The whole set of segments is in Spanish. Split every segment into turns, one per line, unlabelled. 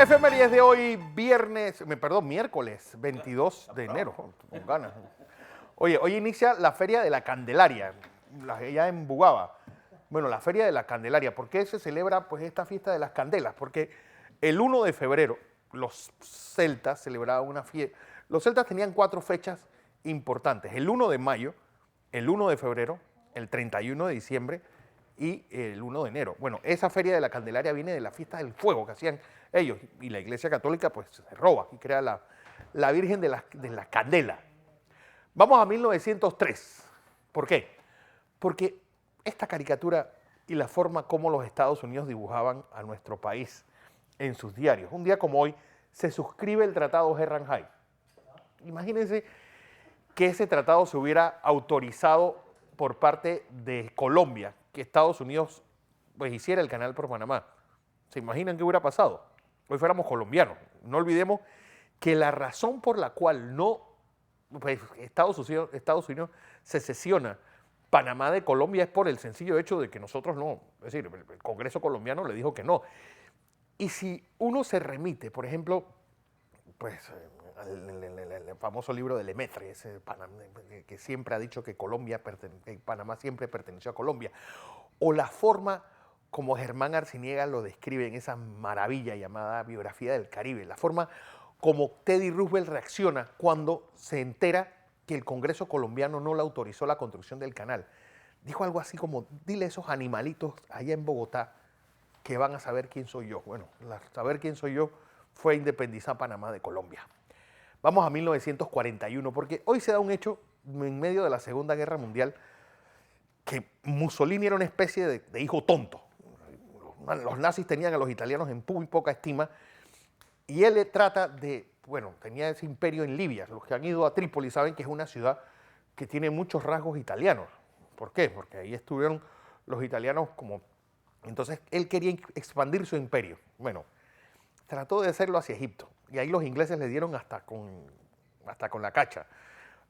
Efemérides de hoy, miércoles 22 de enero, con ganas. Oye, hoy inicia la Feria de la Candelaria, allá en Bugaba. Bueno, la Feria de la Candelaria. ¿Por qué se celebra pues esta fiesta de las candelas? Porque el 1 de febrero los celtas celebraban una fiesta. Los celtas tenían 4 fechas importantes. El 1 de mayo, el 1 de febrero, el 31 de diciembre y el 1 de enero. Bueno, esa Feria de la Candelaria viene de la fiesta del fuego que hacían ellos, y la Iglesia Católica pues se roba y crea la Virgen de la Candela. Vamos a 1903. ¿Por qué? Porque esta caricatura y la forma como los Estados Unidos dibujaban a nuestro país en sus diarios. Un día como hoy se suscribe el Tratado Herrenheim. Imagínense que ese tratado se hubiera autorizado por parte de Colombia, que Estados Unidos pues hiciera el canal por Panamá. ¿Se imaginan qué hubiera pasado? Hoy fuéramos colombianos. No olvidemos que la razón por la cual pues Estados Unidos secesiona Panamá de Colombia es por el sencillo hecho de que nosotros no, es decir, el Congreso colombiano le dijo que no. Y si uno se remite, por ejemplo, pues el famoso libro de Lemaitre, ese que siempre ha dicho que Panamá siempre perteneció a Colombia, o la forma como Germán Arciniega lo describe en esa maravilla llamada Biografía del Caribe, la forma como Teddy Roosevelt reacciona cuando se entera que el Congreso colombiano no le autorizó la construcción del canal. Dijo algo así como, dile a esos animalitos allá en Bogotá que van a saber quién soy yo. Bueno, saber quién soy yo fue independizar Panamá de Colombia. Vamos a 1941, porque hoy se da un hecho en medio de la Segunda Guerra Mundial que Mussolini era una especie de hijo tonto. Los nazis tenían a los italianos en muy poca estima y él trata de, bueno, tenía ese imperio en Libia. Los que han ido a Trípoli saben que es una ciudad que tiene muchos rasgos italianos. ¿Por qué? Porque ahí estuvieron los italianos como... Entonces él quería expandir su imperio. Bueno, trató de hacerlo hacia Egipto y ahí los ingleses le dieron hasta con la cacha.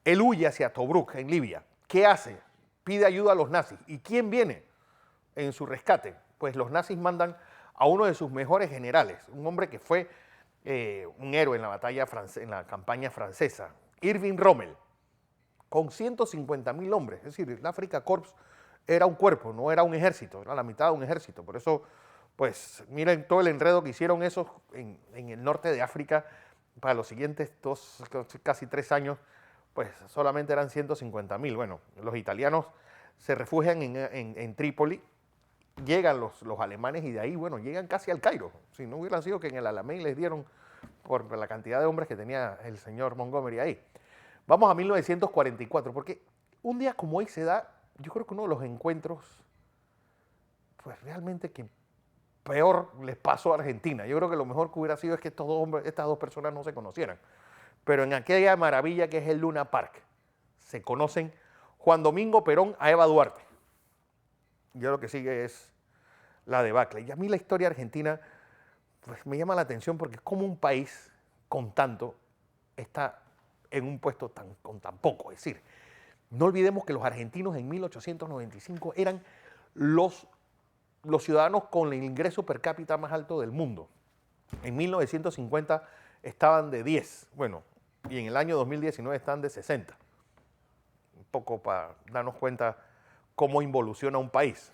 Él huye hacia Tobruk, en Libia. ¿Qué hace? Pide ayuda a los nazis. ¿Y quién viene en su rescate? Pues los nazis mandan a uno de sus mejores generales, un hombre que fue un héroe en la campaña francesa, Irving Rommel, con 150.000 hombres. Es decir, el Afrika Korps era un cuerpo, no era un ejército, era la mitad de un ejército. Por eso, pues, miren todo el enredo que hicieron esos en el norte de África para los siguientes casi 3 años, pues solamente eran 150.000. Bueno, los italianos se refugian en Trípoli, llegan los alemanes y de ahí, bueno, llegan casi al Cairo. Si no hubieran sido que en el Alamein les dieron por la cantidad de hombres que tenía el señor Montgomery ahí. Vamos a 1944, porque un día como hoy se da, yo creo que uno de los encuentros, pues realmente que peor les pasó a Argentina. Yo creo que lo mejor que hubiera sido es que estas dos personas no se conocieran. Pero en aquella maravilla que es el Luna Park, se conocen Juan Domingo Perón a Eva Duarte. Ya lo que sigue es la debacle. Y a mí la historia argentina pues, me llama la atención porque es como un país con tanto está en un puesto con tan poco. Es decir, no olvidemos que los argentinos en 1895 eran los ciudadanos con el ingreso per cápita más alto del mundo. En 1950 estaban de 10, bueno, y en el año 2019 están de 60. Un poco para darnos cuenta cómo involuciona un país.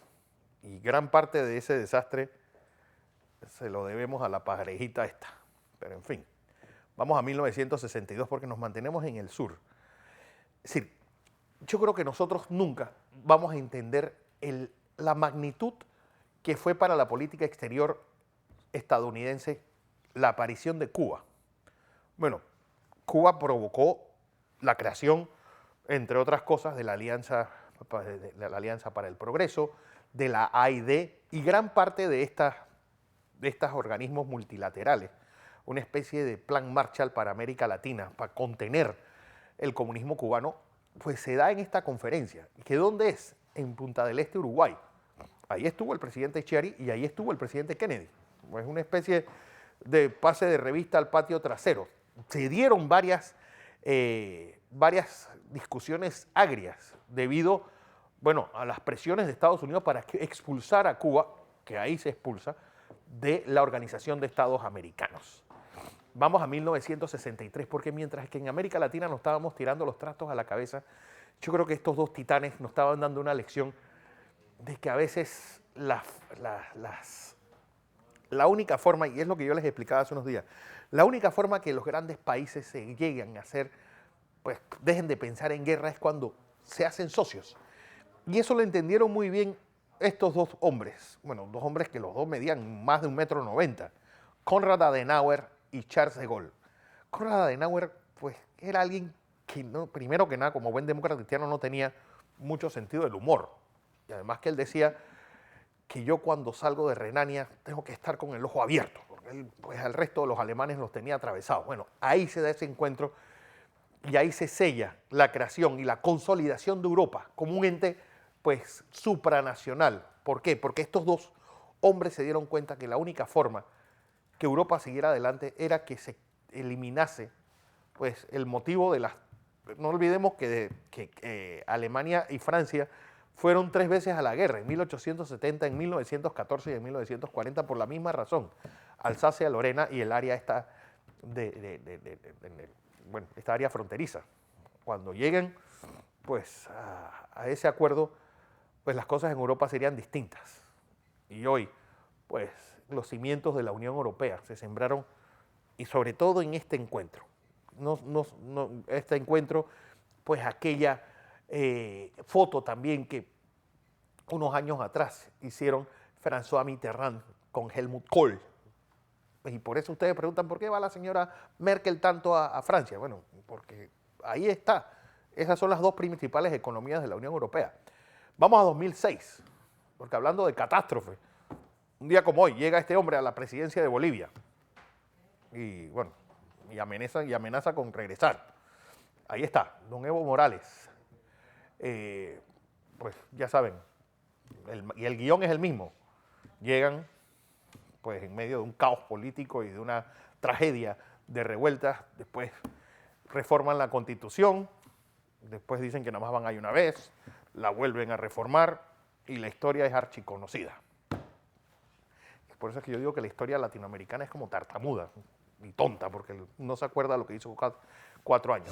Y gran parte de ese desastre se lo debemos a la parejita esta. Pero en fin, vamos a 1962 porque nos mantenemos en el sur. Es decir, yo creo que nosotros nunca vamos a entender la magnitud que fue para la política exterior estadounidense la aparición de Cuba. Bueno, Cuba provocó la creación, entre otras cosas, de la Alianza para el Progreso, de la AID y gran parte de estos organismos multilaterales, una especie de plan Marshall para América Latina, para contener el comunismo cubano, pues se da en esta conferencia. ¿Que dónde es? En Punta del Este, Uruguay. Ahí estuvo el presidente Chiari y ahí estuvo el presidente Kennedy. Es una especie de pase de revista al patio trasero. Se dieron varias discusiones agrias debido, bueno, a las presiones de Estados Unidos para expulsar a Cuba, que ahí se expulsa, de la Organización de Estados Americanos. Vamos a 1963, porque mientras que en América Latina nos estábamos tirando los trastos a la cabeza, yo creo que estos dos titanes nos estaban dando una lección de que a veces la única forma, y es lo que yo les explicaba hace unos días, la única forma que los grandes países se lleguen a hacer, pues dejen de pensar en guerra, es cuando se hacen socios. Y eso lo entendieron muy bien estos dos hombres, bueno, dos hombres que los dos medían más de 1,90 m, Konrad Adenauer y Charles de Gaulle. Konrad Adenauer, pues, era alguien que, no, primero que nada, como buen demócrata cristiano, no tenía mucho sentido del humor. Y además que él decía que yo cuando salgo de Renania tengo que estar con el ojo abierto, porque él, pues, al resto de los alemanes los tenía atravesados. Bueno, ahí se da ese encuentro y ahí se sella la creación y la consolidación de Europa como un ente, pues, supranacional. ¿Por qué? Porque estos dos hombres se dieron cuenta que la única forma que Europa siguiera adelante era que se eliminase, pues, el motivo de las... No olvidemos que Alemania y Francia fueron 3 veces a la guerra, en 1870, en 1914 y en 1940, por la misma razón. Alsacia-Lorena y el área esta bueno, esta área fronteriza. Cuando lleguen, pues, a ese acuerdo, pues las cosas en Europa serían distintas. Y hoy, pues, los cimientos de la Unión Europea se sembraron, y sobre todo en este encuentro. Este encuentro, pues aquella foto también que unos años atrás hicieron François Mitterrand con Helmut Kohl. Y por eso ustedes preguntan, ¿por qué va la señora Merkel tanto a Francia? Bueno, porque ahí está. Esas son las dos principales economías de la Unión Europea. Vamos a 2006, porque hablando de catástrofe, un día como hoy llega este hombre a la presidencia de Bolivia y, bueno, y amenaza con regresar. Ahí está, don Evo Morales. Pues ya saben, y el guión es el mismo. Llegan, pues, en medio de un caos político y de una tragedia de revueltas, después reforman la Constitución, después dicen que nada más van ahí una vez, la vuelven a reformar y la historia es archiconocida. Por eso es que yo digo que la historia latinoamericana es como tartamuda y tonta, porque no se acuerda lo que hizo 4 años.